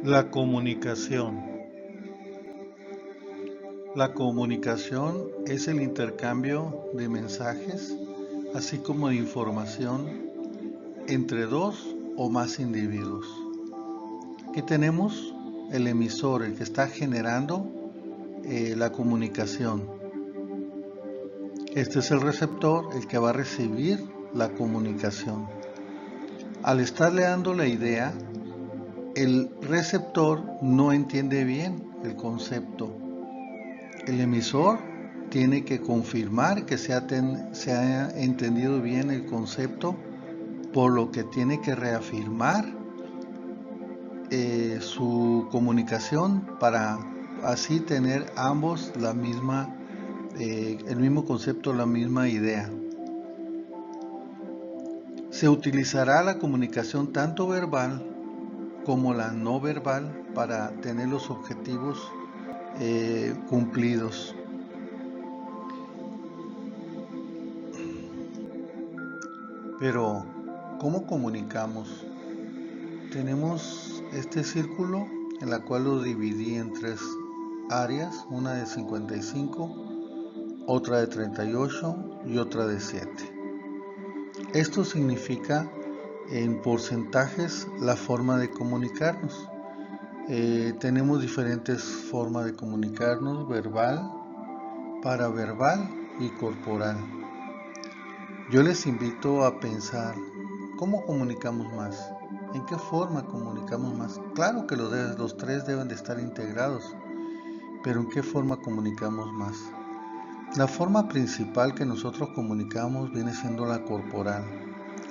La comunicación. La comunicación es el intercambio de mensajes, así como de información entre dos o más individuos. Aquí tenemos el emisor, el que está generando la comunicación. Este es el receptor, el que va a recibir la comunicación. Al estarle dando la idea, el receptor no entiende bien el concepto. El emisor tiene que confirmar que se ha entendido bien el concepto, por lo que tiene que reafirmar su comunicación para así tener ambos el mismo concepto, la misma idea. Se utilizará la comunicación tanto verbal como la no verbal para tener los objetivos cumplidos. Pero, ¿cómo comunicamos? Tenemos este círculo en la cual lo dividí en tres áreas, una de 55, otra de 38 y otra de 7. Esto significa en porcentajes la forma de comunicarnos. Tenemos diferentes formas de comunicarnos: verbal, paraverbal y corporal. Yo les invito a pensar, ¿cómo comunicamos más? ¿En qué forma comunicamos más? Claro que los tres deben de estar integrados, pero ¿en qué forma comunicamos más? La forma principal que nosotros comunicamos viene siendo la corporal.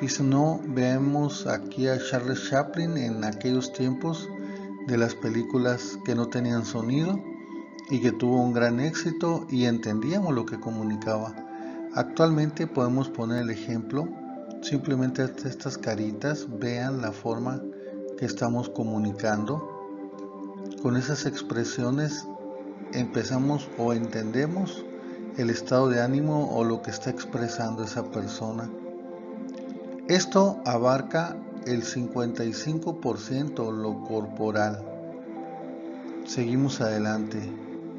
Y si no, vemos aquí a Charles Chaplin en aquellos tiempos de las películas que no tenían sonido y que tuvo un gran éxito y entendíamos lo que comunicaba. Actualmente podemos poner el ejemplo, simplemente estas caritas, vean la forma que estamos comunicando. Con esas expresiones empezamos o entendemos el estado de ánimo o lo que está expresando esa persona. Esto abarca el 55%, lo corporal. Seguimos adelante.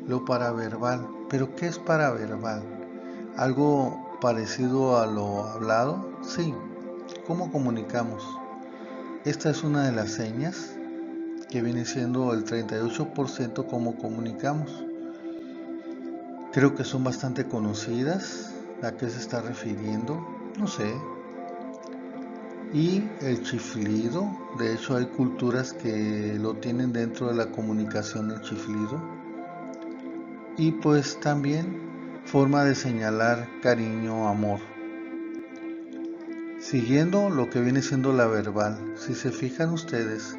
Lo paraverbal. ¿Pero qué es paraverbal? ¿Algo parecido a lo hablado? Sí. ¿Cómo comunicamos? Esta es una de las señas que viene siendo el 38% cómo comunicamos. Creo que son bastante conocidas. ¿A qué se está refiriendo? No sé. Y el chiflido, de hecho hay culturas que lo tienen dentro de la comunicación, el chiflido. Y pues también forma de señalar cariño, amor. Siguiendo lo que viene siendo la verbal, si se fijan ustedes,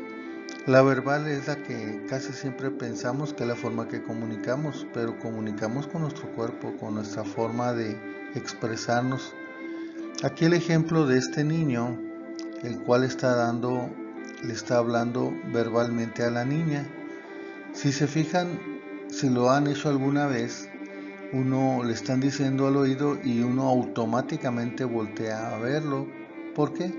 la verbal es la que casi siempre pensamos que es la forma que comunicamos, pero comunicamos con nuestro cuerpo, con nuestra forma de expresarnos. Aquí el ejemplo de este niño, el cual le está hablando verbalmente a la niña. Si se fijan, si lo han hecho alguna vez, uno le están diciendo al oído y uno automáticamente voltea a verlo. ¿Por qué?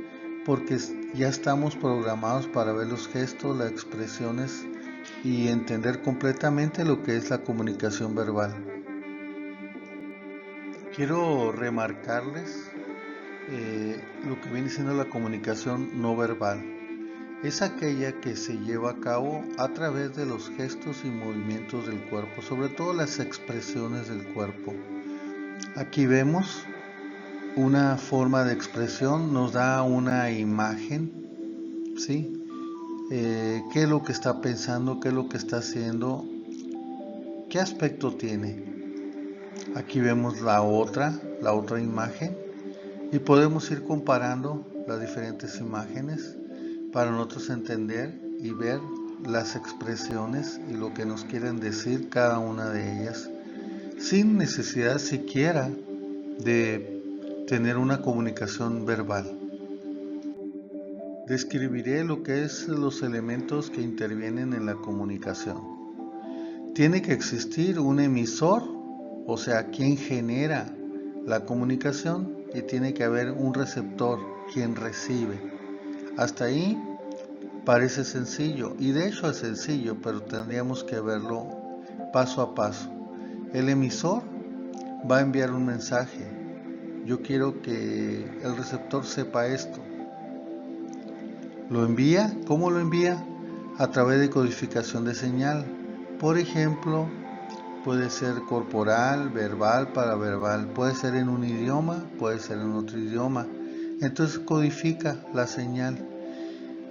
Porque ya estamos programados para ver los gestos, las expresiones y entender completamente lo que es la comunicación verbal. Quiero remarcarles lo que viene siendo la comunicación no verbal. Es aquella que se lleva a cabo a través de los gestos y movimientos del cuerpo, sobre todo las expresiones del cuerpo. Aquí vemos una forma de expresión, nos da una imagen, ¿sí? ¿Qué es lo que está pensando? ¿Qué es lo que está haciendo? ¿Qué aspecto tiene? Aquí vemos la otra imagen y podemos ir comparando las diferentes imágenes para nosotros entender y ver las expresiones y lo que nos quieren decir cada una de ellas, sin necesidad siquiera de tener una comunicación verbal. Describiré lo que es los elementos que intervienen en la comunicación. Tiene que existir un emisor, o sea, quien genera la comunicación, y tiene que haber un receptor, quien recibe. Hasta ahí Parece sencillo, y de hecho es sencillo, pero tendríamos que verlo paso a paso. El emisor va a enviar un mensaje. Yo quiero que el receptor sepa esto. ¿Lo envía? ¿Cómo lo envía? A través de codificación de señal. Por ejemplo, puede ser corporal, verbal, paraverbal. Puede ser en un idioma, puede ser en otro idioma. Entonces codifica la señal.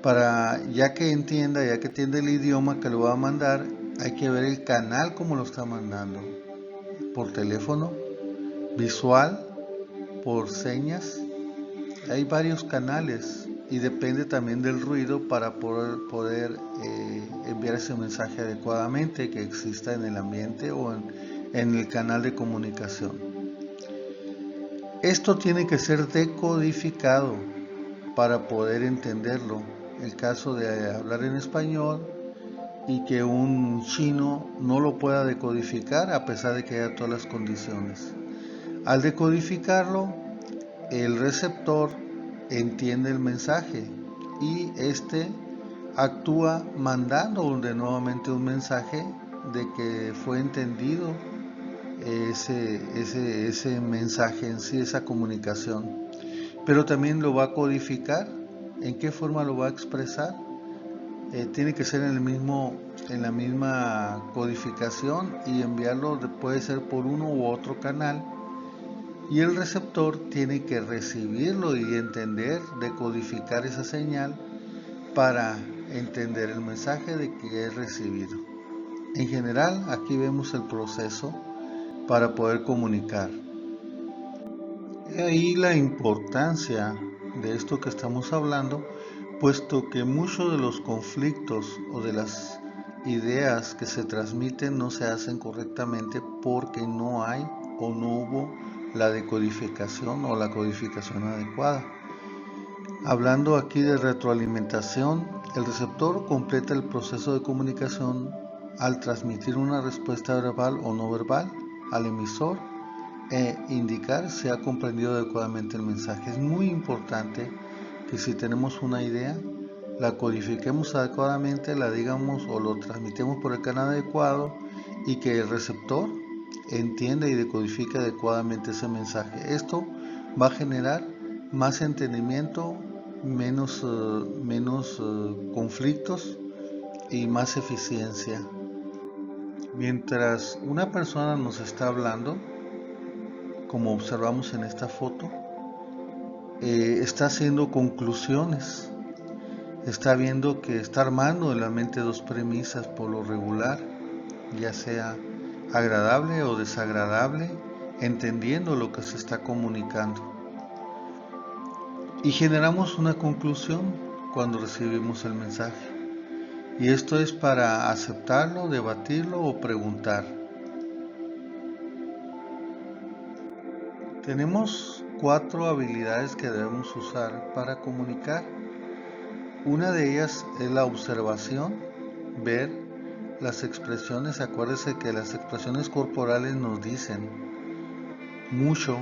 Para ya que entienda el idioma que lo va a mandar, hay que ver el canal como lo está mandando. Por teléfono, visual, por señas. Hay varios canales y depende también del ruido para poder enviar ese mensaje adecuadamente que exista en el ambiente o en el canal de comunicación. Esto tiene que ser decodificado para poder entenderlo. El caso de hablar en español y que un chino no lo pueda decodificar a pesar de que haya todas las condiciones. Al decodificarlo, el receptor entiende el mensaje y este actúa mandando nuevamente un mensaje de que fue entendido ese mensaje en sí, esa comunicación. Pero también lo va a codificar. ¿En qué forma lo va a expresar? Tiene que ser en la misma codificación y enviarlo, puede ser por uno u otro canal. Y el receptor tiene que recibirlo y entender, decodificar esa señal para entender el mensaje de que es recibido. En general, aquí vemos el proceso para poder comunicar. Y ahí la importancia de esto que estamos hablando, puesto que muchos de los conflictos o de las ideas que se transmiten no se hacen correctamente porque no hay o no hubo la decodificación o la codificación adecuada. Hablando aquí de retroalimentación, el receptor completa el proceso de comunicación al transmitir una respuesta verbal o no verbal al emisor e indicar si ha comprendido adecuadamente el mensaje. Es muy importante que si tenemos una idea, la codifiquemos adecuadamente, la digamos o lo transmitemos por el canal adecuado y que el receptor entienda y decodifique adecuadamente ese mensaje. Esto va a generar más entendimiento, menos conflictos y más eficiencia. Mientras una persona nos está hablando, como observamos en esta foto, está haciendo conclusiones, está viendo que está armando en la mente dos premisas por lo regular, ya sea agradable o desagradable, entendiendo lo que se está comunicando. Y generamos una conclusión cuando recibimos el mensaje. Y esto es para aceptarlo, debatirlo o preguntar. Tenemos 4 habilidades que debemos usar para comunicar. Una de ellas es la observación, ver las expresiones. Acuérdese que las expresiones corporales nos dicen mucho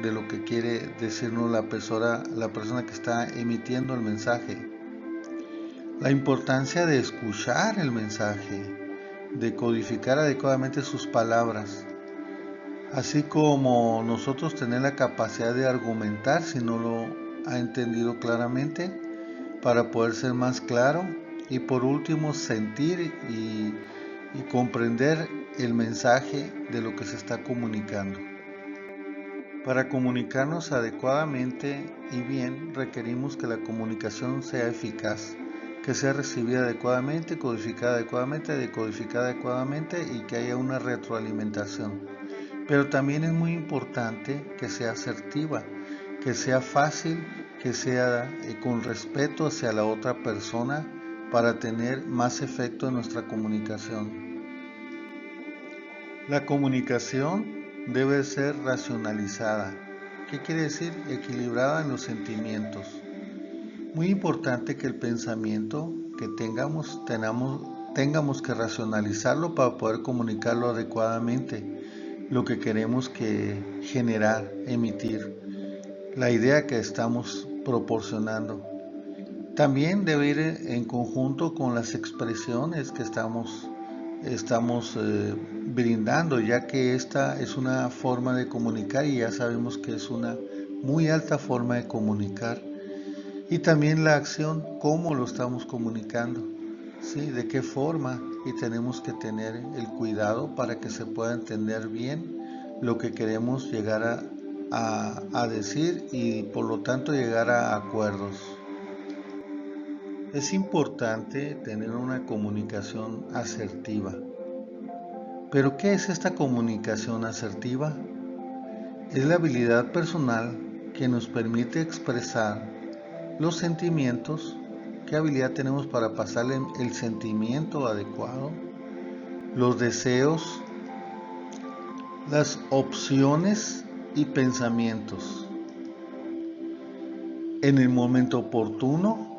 de lo que quiere decirnos la persona que está emitiendo el mensaje. La importancia de escuchar el mensaje, de codificar adecuadamente sus palabras, así como nosotros tener la capacidad de argumentar si no lo ha entendido claramente para poder ser más claro, y por último sentir y comprender el mensaje de lo que se está comunicando. Para comunicarnos adecuadamente y bien requerimos que la comunicación sea eficaz, que sea recibida adecuadamente, codificada adecuadamente, decodificada adecuadamente y que haya una retroalimentación. Pero también es muy importante que sea asertiva, que sea fácil, que sea con respeto hacia la otra persona para tener más efecto en nuestra comunicación. La comunicación debe ser racionalizada. ¿Qué quiere decir? Equilibrada en los sentimientos. Muy importante que el pensamiento que tengamos que racionalizarlo para poder comunicarlo adecuadamente, lo que queremos que generar, emitir, la idea que estamos proporcionando. También debe ir en conjunto con las expresiones que estamos brindando, ya que esta es una forma de comunicar y ya sabemos que es una muy alta forma de comunicar. Y también la acción, cómo lo estamos comunicando, ¿sí? De qué forma, y tenemos que tener el cuidado para que se pueda entender bien lo que queremos llegar a decir y por lo tanto llegar a acuerdos. Es importante tener una comunicación asertiva. ¿Pero qué es esta comunicación asertiva? Es la habilidad personal que nos permite expresar los sentimientos. ¿Qué habilidad tenemos para pasarle el sentimiento adecuado? Los deseos, las opciones y pensamientos. En el momento oportuno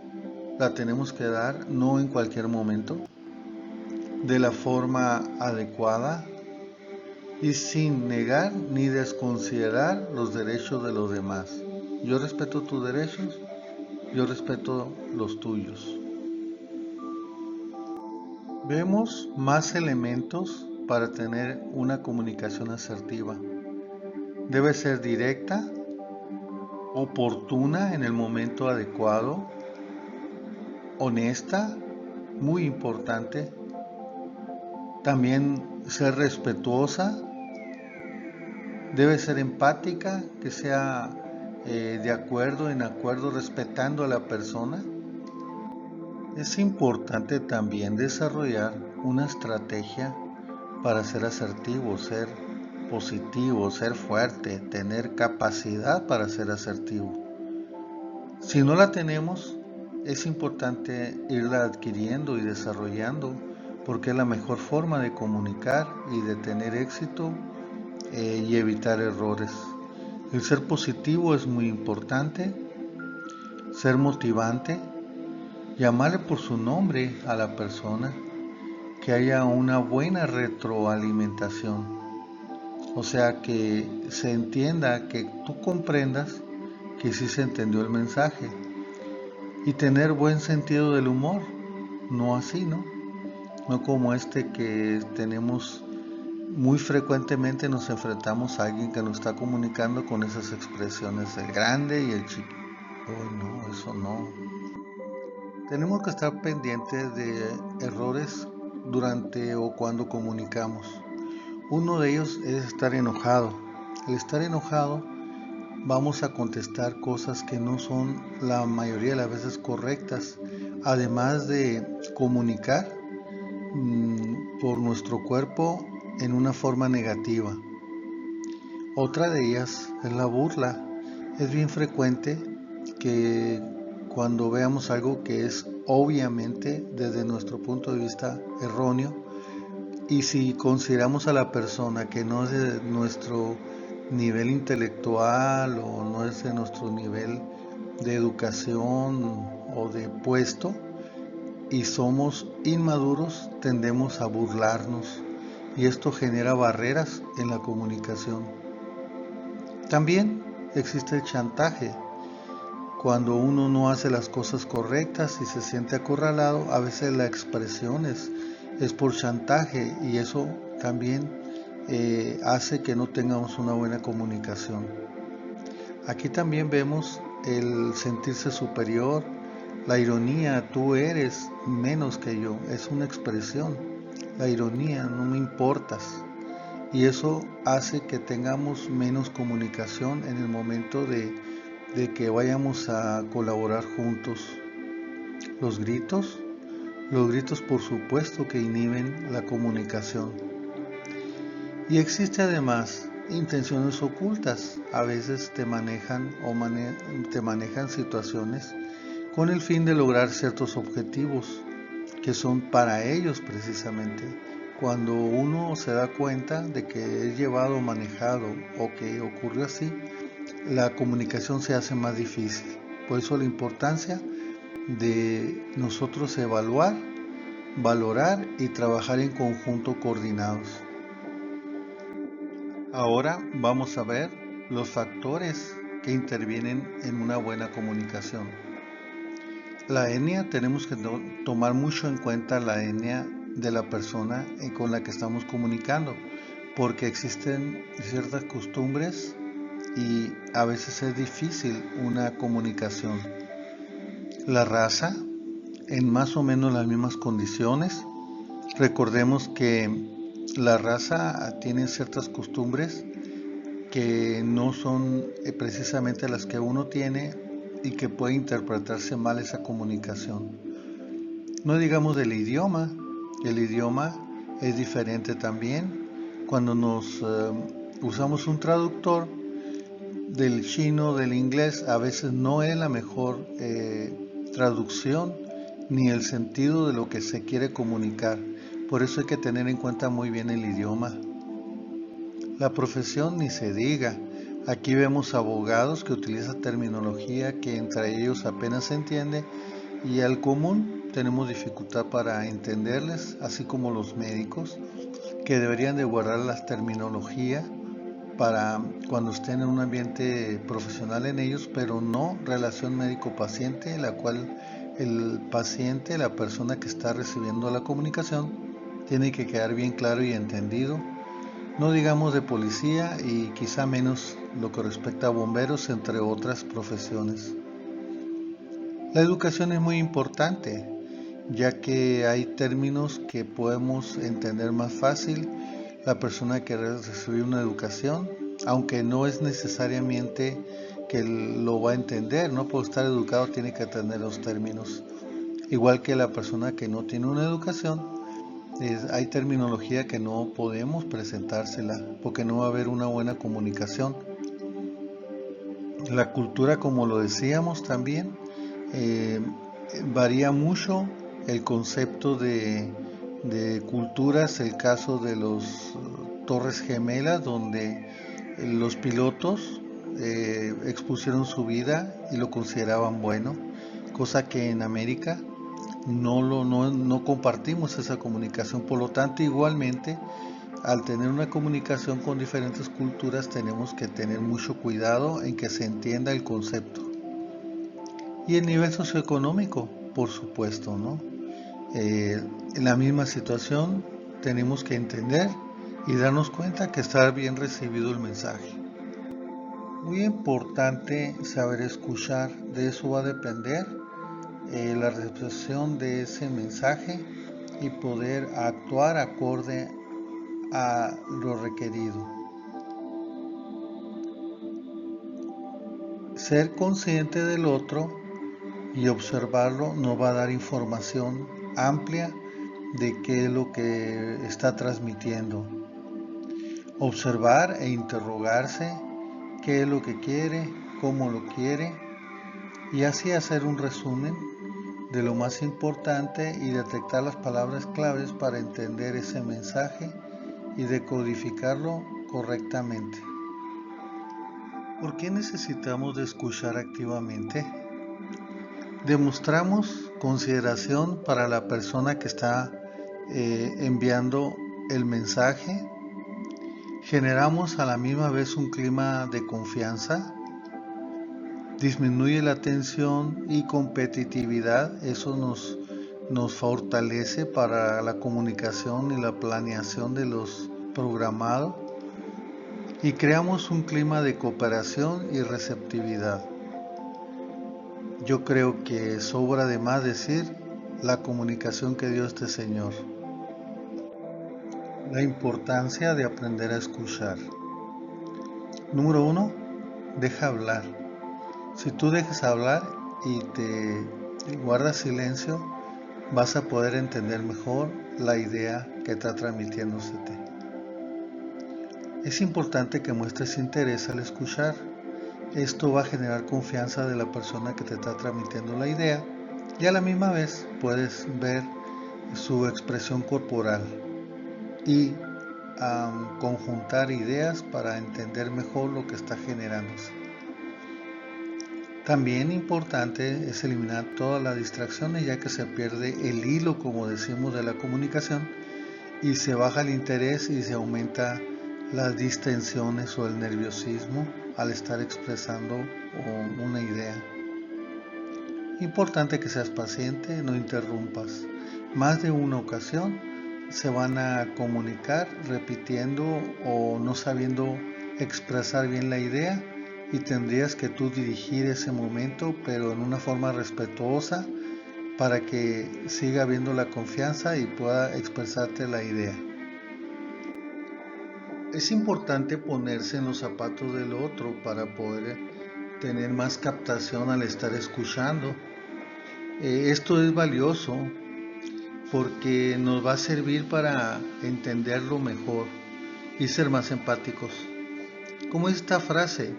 la tenemos que dar, no en cualquier momento, de la forma adecuada y sin negar ni desconsiderar los derechos de los demás. Yo respeto tus derechos, yo respeto los tuyos. Vemos más elementos para tener una comunicación asertiva. Debe ser directa, oportuna en el momento adecuado, honesta, muy importante. También ser respetuosa, debe ser empática, que sea de acuerdo en acuerdo, respetando a la persona. Es importante también desarrollar una estrategia para ser asertivo, ser positivo, ser fuerte, tener capacidad para ser asertivo. Si no la tenemos, es importante irla adquiriendo y desarrollando porque es la mejor forma de comunicar y de tener éxito y evitar errores. El ser positivo es muy importante, ser motivante, llamarle por su nombre a la persona, que haya una buena retroalimentación. O sea, que se entienda, que tú comprendas que sí se entendió el mensaje. Y tener buen sentido del humor, no así, ¿no? No como este que tenemos muy frecuentemente, nos enfrentamos a alguien que nos está comunicando con esas expresiones, el grande y el chico. Oh, no, eso no. Tenemos que estar pendientes de errores durante o cuando comunicamos. Uno de ellos es estar enojado. El estar enojado, vamos a contestar cosas que no son la mayoría de las veces correctas, además de comunicar por nuestro cuerpo en una forma negativa. Otra de ellas es la burla. Es bien frecuente que cuando veamos algo que es obviamente desde nuestro punto de vista erróneo, y si consideramos a la persona que no es de nuestro nivel intelectual o no es de nuestro nivel de educación o de puesto y somos inmaduros, tendemos a burlarnos y esto genera barreras en la comunicación. También existe el chantaje. Cuando uno no hace las cosas correctas y se siente acorralado, a veces la expresión es por chantaje y eso también hace que no tengamos una buena comunicación. Aquí también vemos el sentirse superior, la ironía, tú eres menos que yo, es una expresión. La ironía, no me importas. Y eso hace que tengamos menos comunicación en el momento de que vayamos a colaborar juntos. Los gritos por supuesto que inhiben la comunicación. Y existe además intenciones ocultas. A veces te manejan situaciones con el fin de lograr ciertos objetivos que son para ellos precisamente. Cuando uno se da cuenta de que es llevado, manejado o que ocurrió así, la comunicación se hace más difícil. Por eso la importancia de nosotros evaluar, valorar y trabajar en conjunto coordinados. Ahora vamos a ver los factores que intervienen en una buena comunicación. La etnia, tenemos que tomar mucho en cuenta la etnia de la persona con la que estamos comunicando, porque existen ciertas costumbres y a veces es difícil una comunicación. La raza, en más o menos las mismas condiciones. Recordemos que la raza tiene ciertas costumbres que no son precisamente las que uno tiene y que puede interpretarse mal esa comunicación. No digamos del idioma, el idioma es diferente también. Cuando nos usamos un traductor del chino, del inglés, a veces no es la mejor traducción ni el sentido de lo que se quiere comunicar. Por eso hay que tener en cuenta muy bien el idioma. La profesión ni se diga. Aquí vemos abogados que utilizan terminología que entre ellos apenas se entiende y al común tenemos dificultad para entenderles, así como los médicos que deberían de guardar las terminología para cuando estén en un ambiente profesional en ellos, pero no relación médico-paciente, en la cual el paciente, la persona que está recibiendo la comunicación, tiene que quedar bien claro y entendido. No digamos de policía y quizá menos lo que respecta a bomberos, entre otras profesiones. La educación es muy importante, ya que hay términos que podemos entender más fácil. La persona que recibe una educación, aunque no es necesariamente que lo va a entender, no por estar educado tiene que entender los términos. Igual que la persona que no tiene una educación, hay terminología que no podemos presentársela porque no va a haber una buena comunicación. La cultura, como lo decíamos también, eh, varía mucho el concepto de culturas, el caso de los Torres Gemelas, donde los pilotos expusieron su vida y lo consideraban bueno, cosa que en América no compartimos esa comunicación. Por lo tanto, igualmente, al tener una comunicación con diferentes culturas, tenemos que tener mucho cuidado en que se entienda el concepto. Y el nivel socioeconómico, por supuesto, ¿no? En la misma situación tenemos que entender y darnos cuenta que está bien recibido el mensaje. Muy importante saber escuchar, de eso va a depender la recepción de ese mensaje y poder actuar acorde a lo requerido. Ser consciente del otro y observarlo nos va a dar información amplia de qué es lo que está transmitiendo. Observar e interrogarse qué es lo que quiere, cómo lo quiere y así hacer un resumen de lo más importante y detectar las palabras claves para entender ese mensaje y decodificarlo correctamente. ¿Por qué necesitamos de escuchar activamente? Demostramos consideración para la persona que está enviando el mensaje. Generamos a la misma vez un clima de confianza. Disminuye la tensión y competitividad. Eso nos fortalece para la comunicación y la planeación de los programados. Y creamos un clima de cooperación y receptividad. Yo creo que sobra de más decir la comunicación que dio este Señor. La importancia de aprender a escuchar. Número 1, deja hablar. Si tú dejas hablar y te guardas silencio, vas a poder entender mejor la idea que está transmitiéndosete. Es importante que muestres interés al escuchar. Esto va a generar confianza de la persona que te está transmitiendo la idea y a la misma vez puedes ver su expresión corporal y conjuntar ideas para entender mejor lo que está generándose. También importante es eliminar todas las distracciones, ya que se pierde el hilo, como decimos, de la comunicación y se baja el interés y se aumenta las distensiones o el nerviosismo al estar expresando una idea. Importante que seas paciente, no interrumpas. Más de una ocasión se van a comunicar repitiendo o no sabiendo expresar bien la idea y tendrías que tú dirigir ese momento, pero en una forma respetuosa para que siga habiendo la confianza y pueda expresarte la idea. Es importante ponerse en los zapatos del otro para poder tener más captación al estar escuchando. Esto es valioso porque nos va a servir para entenderlo mejor y ser más empáticos. Como esta frase,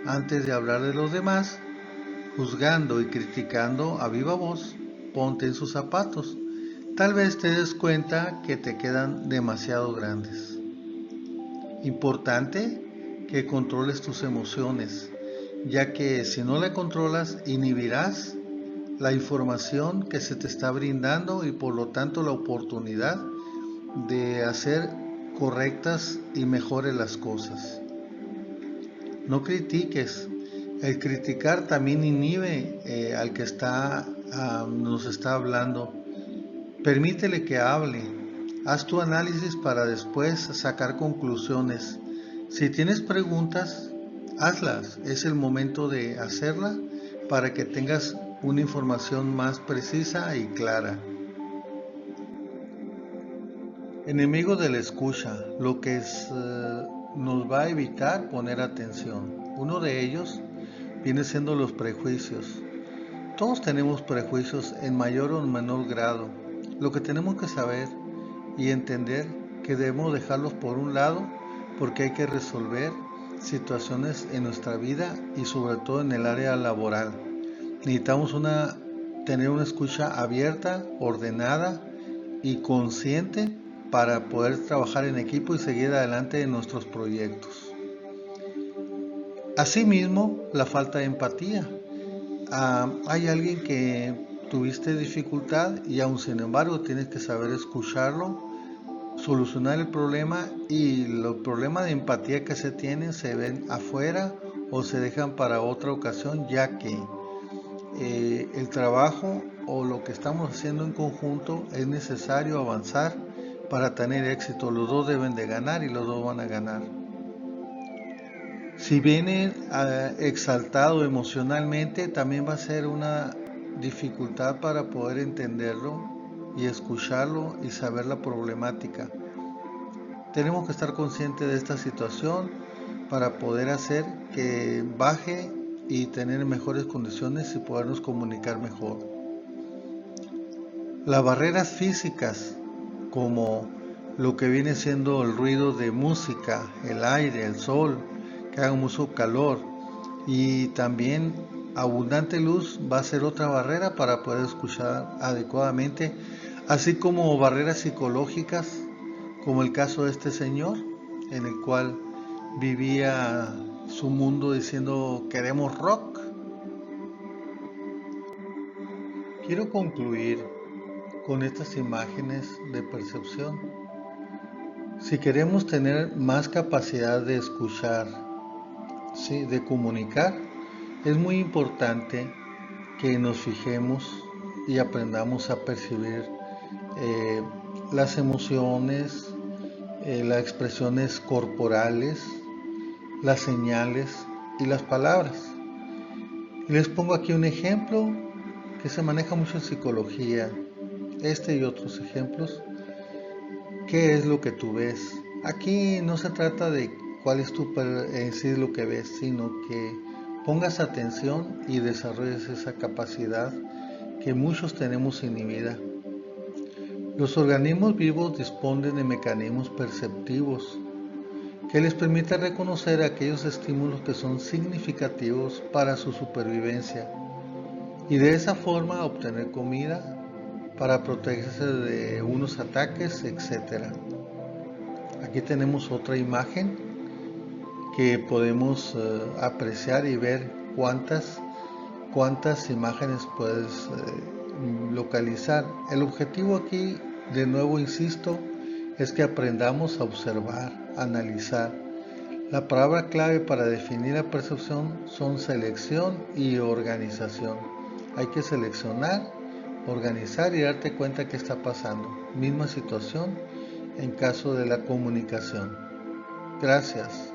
antes de hablar de los demás, juzgando y criticando a viva voz, ponte en sus zapatos. Tal vez te des cuenta que te quedan demasiado grandes. Importante que controles tus emociones, ya que si no la controlas, inhibirás la información que se te está brindando y por lo tanto la oportunidad de hacer correctas y mejores las cosas. No critiques. El criticar también inhibe al que nos está hablando. Permítele que hable. Haz tu análisis para después sacar conclusiones. Si tienes preguntas, hazlas. Es el momento de hacerla para que tengas una información más precisa y clara. Enemigo de la escucha, lo que nos va a evitar poner atención. Uno de ellos viene siendo los prejuicios. Todos tenemos prejuicios en mayor o menor grado. Lo que tenemos que saber y entender que debemos dejarlos por un lado porque hay que resolver situaciones en nuestra vida y sobre todo en el área laboral. Necesitamos tener una escucha abierta, ordenada y consciente para poder trabajar en equipo y seguir adelante en nuestros proyectos. Asimismo, la falta de empatía. Hay alguien que tuviste dificultad y aún sin embargo tienes que saber escucharlo, solucionar el problema y los problemas de empatía que se tienen se ven afuera o se dejan para otra ocasión, ya que el trabajo o lo que estamos haciendo en conjunto es necesario avanzar para tener éxito. Los dos deben de ganar y los dos van a ganar. Si viene exaltado emocionalmente, también va a ser una dificultad para poder entenderlo y escucharlo y saber la problemática. Tenemos que estar conscientes de esta situación para poder hacer que baje y tener mejores condiciones y podernos comunicar mejor. Las barreras físicas, como lo que viene siendo el ruido de música, el aire, el sol, que haga mucho calor y también abundante luz va a ser otra barrera para poder escuchar adecuadamente, así como barreras psicológicas, como el caso de este señor, en el cual vivía su mundo diciendo queremos rock. Quiero concluir con estas imágenes de percepción. Si queremos tener más capacidad de escuchar, ¿sí?, de comunicar, es muy importante que nos fijemos y aprendamos a percibir las emociones, las expresiones corporales, las señales y las palabras. Y les pongo aquí un ejemplo que se maneja mucho en psicología, este y otros ejemplos. ¿Qué es lo que tú ves? Aquí no se trata de cuál es sí lo que ves, sino que pongas atención y desarrolles esa capacidad que muchos tenemos inhibida. Los organismos vivos disponen de mecanismos perceptivos que les permiten reconocer aquellos estímulos que son significativos para su supervivencia y de esa forma obtener comida para protegerse de unos ataques, etc. Aquí tenemos otra imagen que podemos apreciar y ver cuántas imágenes puedes localizar. El objetivo aquí, de nuevo insisto, es que aprendamos a observar, analizar. La palabra clave para definir la percepción son selección y organización. Hay que seleccionar, organizar y darte cuenta qué está pasando. Misma situación en caso de la comunicación. Gracias.